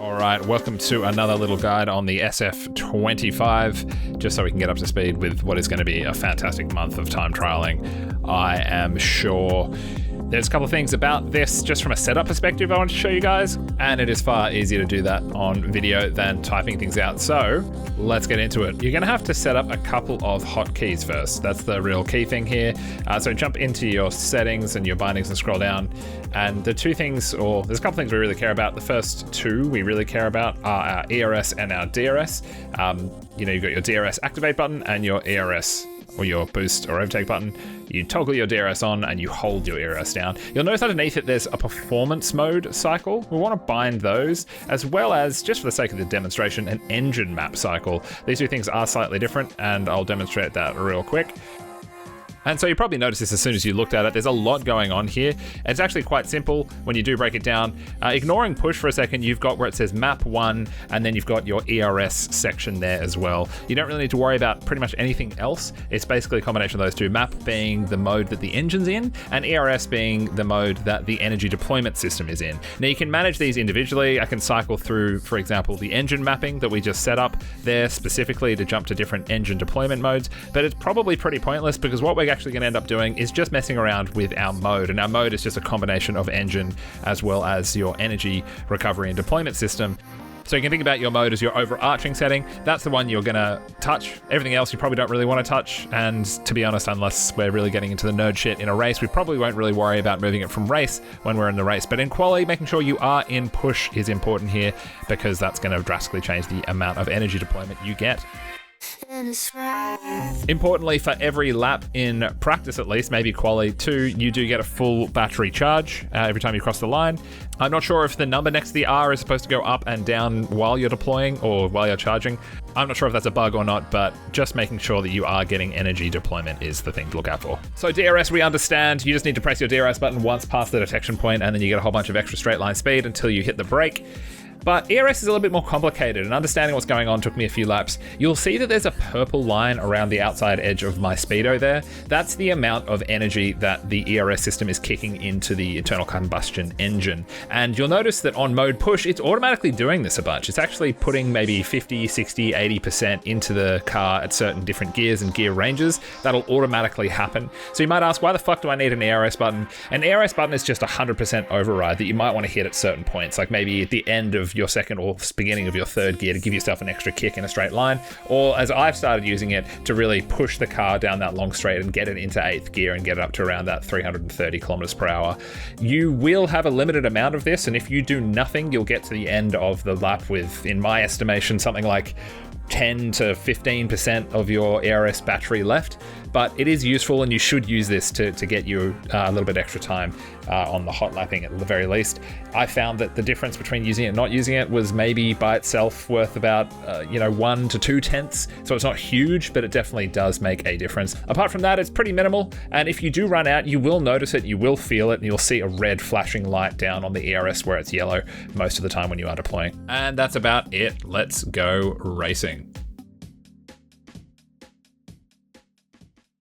All right, welcome to another little guide on the SF-25, just so we can get up to speed with what is going to be a fantastic month of time trialing. I am sure there's a couple of things about this just from a setup perspective I want to show you guys, and it is far easier to do that on video than typing things out. So let's get into it. You're going to have to set up a couple of hotkeys first. That's the real key thing here. So jump into your settings and your bindings and scroll down. And the two things, or there's a couple things we really care about. The first two we really care about are our ERS and our DRS. You've got your DRS activate button and your ERS, or your boost or overtake button. You toggle your DRS on and you hold your ERS down. You'll notice underneath it there's a performance mode cycle. We want to bind those, as well as, just for the sake of the demonstration, an engine map cycle. These two things are slightly different, and I'll demonstrate that real quick. And so you probably noticed this as soon as you looked at it. There's a lot going on here. It's actually quite simple when you do break it down. Ignoring push for a second, you've got where it says map 1, and then you've got your ERS section there as well. You don't really need to worry about pretty much anything else. It's basically a combination of those two, map being the mode that the engine's in, and ERS being the mode that the energy deployment system is in. Now you can manage these individually. I can cycle through, for example, the engine mapping that we just set up there specifically to jump to different engine deployment modes, but it's probably pretty pointless because what we're actually going to end up doing is just messing around with our mode, and our mode is just a combination of engine as well as your energy recovery and deployment system. So you can think about your mode as your overarching setting. That's the one you're going to touch. Everything else you probably don't really want to touch, and to be honest, unless we're really getting into the nerd shit in a race, we probably won't really worry about moving it from race when we're in the race. But in quali, making sure you are in push is important here, because that's going to drastically change the amount of energy deployment you get. Importantly, for every lap in practice, at least, maybe quali 2, you do get a full battery charge every time you cross the line. I'm not sure if the number next to the R is supposed to go up and down while you're deploying or while you're charging. I'm not sure if that's a bug or not, but just making sure that you are getting energy deployment is the thing to look out for. So DRS, we understand. You just need to press your DRS button once past the detection point, and then you get a whole bunch of extra straight line speed until you hit the brake. But ERS is a little bit more complicated, and understanding what's going on took me a few laps. You'll see that there's a purple line around the outside edge of my speedo there. That's the amount of energy that the ERS system is kicking into the internal combustion engine. And you'll notice that on mode push, it's automatically doing this a bunch. It's actually putting maybe 50, 60, 80% into the car at certain different gears and gear ranges. That'll automatically happen. So you might ask, why the fuck do I need an ERS button? An ERS button is just a 100% override that you might want to hit at certain points, like maybe at the end of your second or beginning of your third gear to give yourself an extra kick in a straight line, or as I've started using it, to really push the car down that long straight and get it into 8th gear and get it up to around that 330 kilometers per hour. You will have a limited amount of this, and if you do nothing, you'll get to the end of the lap with, in my estimation, something like 10 to 15% of your ERS battery left. But it is useful, and you should use this to get you a little bit extra time on the hot lapping at the very least. I found that the difference between using it and not using it was maybe by itself worth about 1 to 2 tenths. So it's not huge, but it definitely does make a difference. Apart from that, it's pretty minimal. And if you do run out, you will notice it, you will feel it, and you'll see a red flashing light down on the ERS where it's yellow most of the time when you are deploying. And that's about it. Let's go racing.